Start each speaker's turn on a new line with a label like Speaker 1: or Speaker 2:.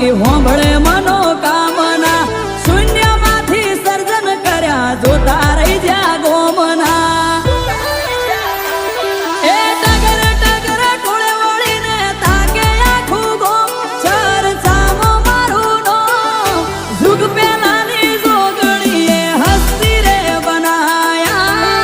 Speaker 1: મારી હોંભળે મનોકામના શૂન્યમાંથી સર્જન કર્યા જોતા રહી જા ગોમના એ ટગર ટગર ટોળે વળીને તાકે આખું ગોમ ચર્ચામાં મારું નો જુગ પેલાની જોગણીએ હસ્તી રે બનાયા